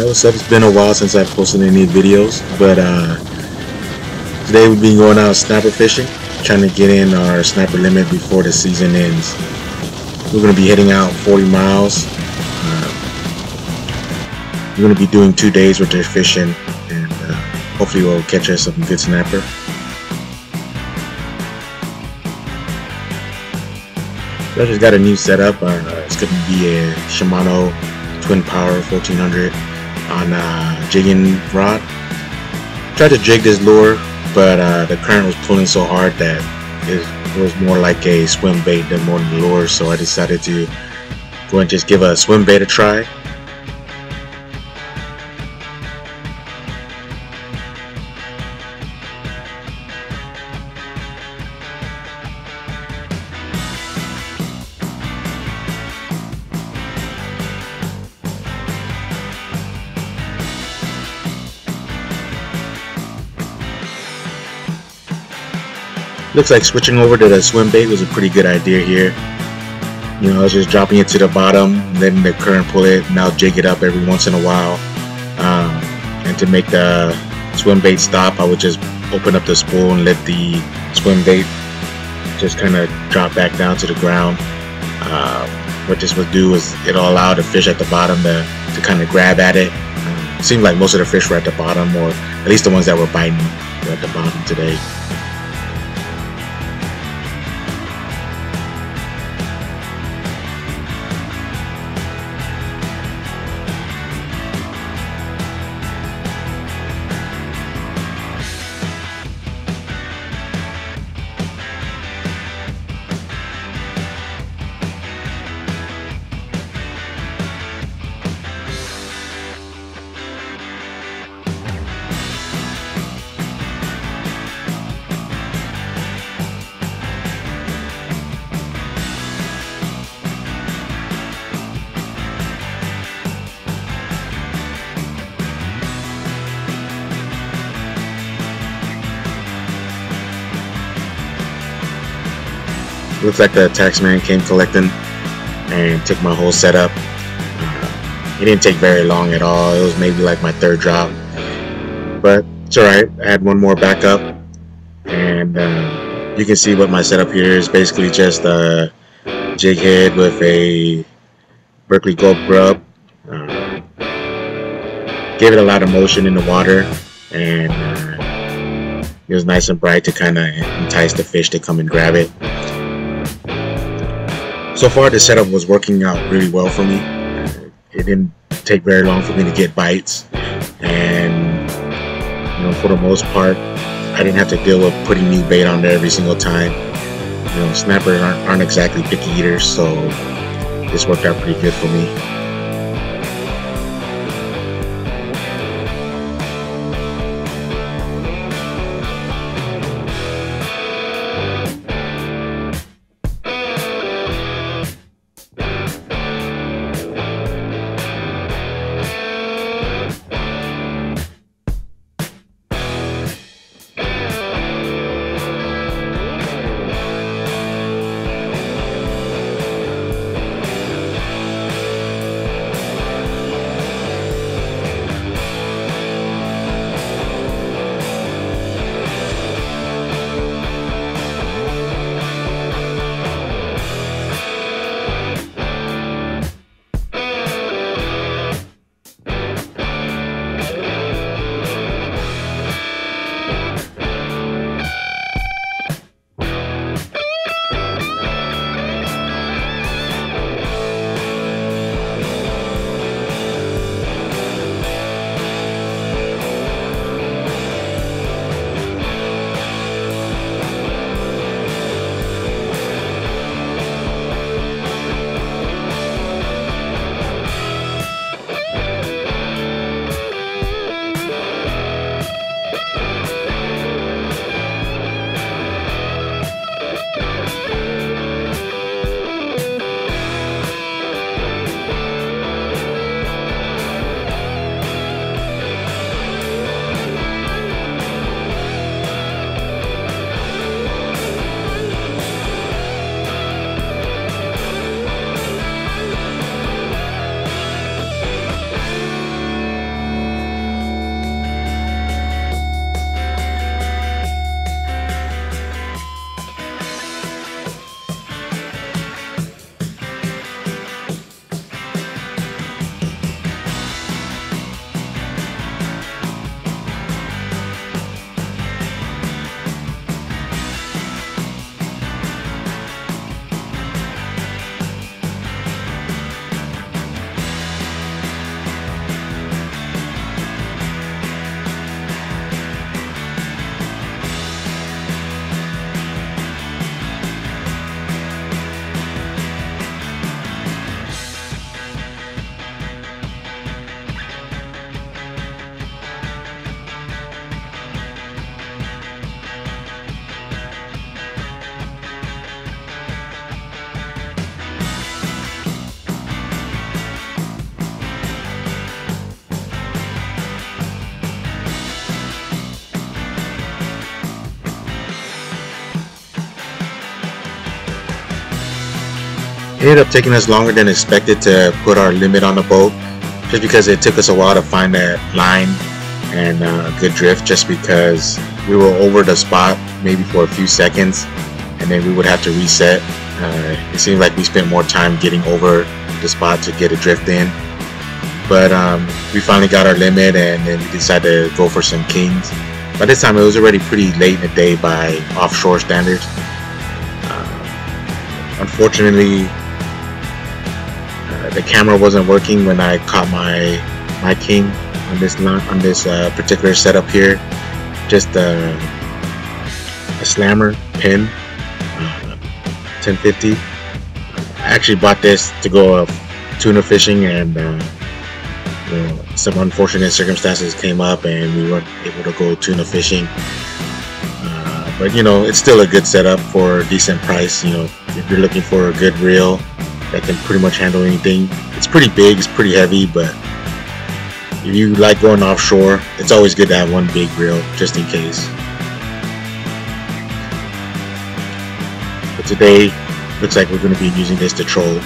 What's up? It's been a while since I've posted any videos, but today we've been going out snapper fishing, trying to get in our snapper limit before the season ends. We're going to be heading out 40 miles. We're going to be doing 2 days worth of fishing, and hopefully we'll catch us some good snapper. So I just got a new setup. It's going to be a Shimano Twin Power 1400 on a jigging rod. Tried to jig this lure, but the current was pulling so hard that it was more like a swim bait than more than a lure, so I decided to go and just give a swim bait a try. Looks like switching over to the swim bait was a pretty good idea here. You know, I was just dropping it to the bottom, letting the current pull it, and I'll jig it up every once in a while. And to make the swim bait stop, I would just open up the spool and let the swim bait just kind of drop back down to the ground. What this would do is it'll allow the fish at the bottom to kind of grab at it. It seemed like most of the fish were at the bottom, or at least the ones that were biting were at the bottom today. Looks like the taxman came collecting and took my whole setup. It didn't take very long at all. It was maybe like my third drop, but it's alright. I had one more backup, and you can see what my setup here is. Basically just a jig head with a Berkeley Gold grub. Gave it a lot of motion in the water, and it was nice and bright to kind of entice the fish to come and grab it. So far, the setup was working out really well for me. It didn't take very long for me to get bites, and you know, for the most part, I didn't have to deal with putting new bait on there every single time. You know, snappers aren't exactly picky eaters, so this worked out pretty good for me. It ended up taking us longer than expected to put our limit on the boat, just because it took us a while to find that line and a good drift, just because we were over the spot maybe for a few seconds and then we would have to reset. It seemed like we spent more time getting over the spot to get a drift in, but we finally got our limit and then we decided to go for some kings. By this time it was already pretty late in the day by offshore standards. Unfortunately, the camera wasn't working when I caught my king on this particular setup here. Just a slammer pin, 1050. I actually bought this to go tuna fishing, and some unfortunate circumstances came up and we weren't able to go tuna fishing. But it's still a good setup for a decent price. If you're looking for a good reel that can pretty much handle anything. It's pretty big, it's pretty heavy, but if you like going offshore, it's always good to have one big reel just in case. But today, looks like we're going to be using this to troll.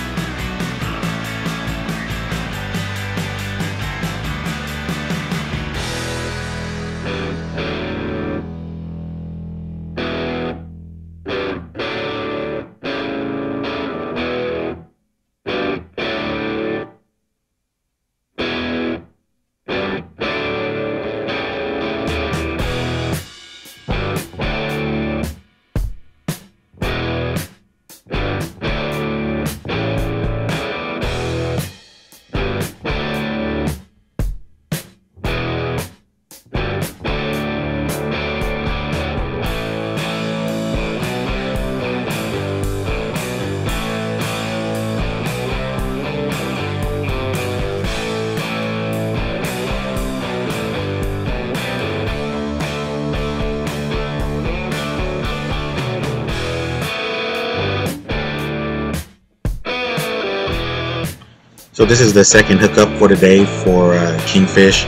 So this is the second hookup for today for kingfish.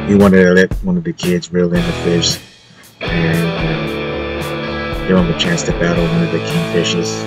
We wanted to let one of the kids reel in the fish and give them a chance to battle one of the kingfishes.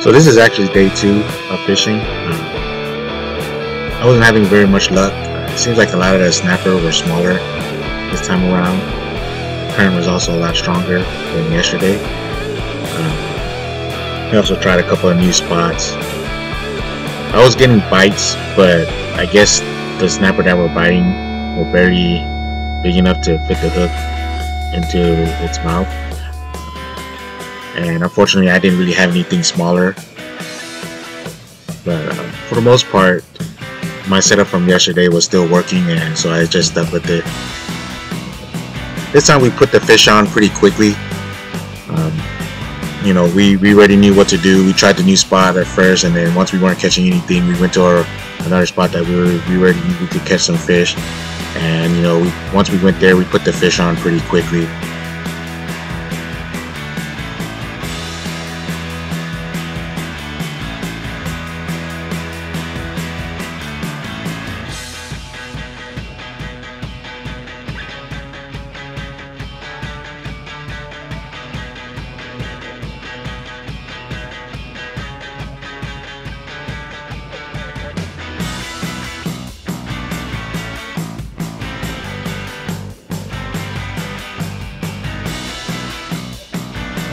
So this is actually day 2 of fishing. I wasn't having very much luck. It seems like a lot of the snapper were smaller this time around. The current was also a lot stronger than yesterday. We also tried a couple of new spots. I was getting bites, but I guess the snapper that were biting were barely big enough to fit the hook into its mouth. And unfortunately I didn't really have anything smaller, but for the most part my setup from yesterday was still working, and so I just stuck with it. This time we put the fish on pretty quickly. We already knew what to do. We tried the new spot at first, and then once we weren't catching anything, we went to another spot that we already knew we could catch some fish. And once we went there, we put the fish on pretty quickly.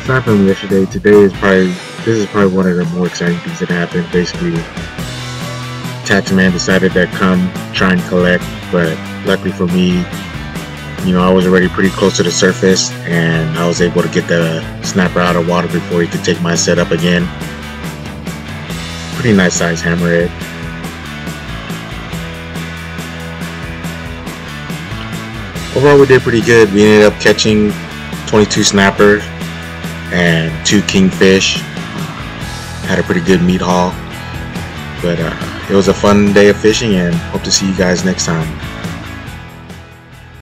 Aside from yesterday, today is probably This is probably one of the more exciting things that happened. Basically, taxman decided to come try and collect, but luckily for me, I was already pretty close to the surface, and I was able to get the snapper out of water before he could take my setup again. Pretty nice size hammerhead. Overall, we did pretty good. We ended up catching 22 snappers and 2 kingfish. Had a pretty good meat haul. But it was a fun day of fishing, and hope to see you guys next time.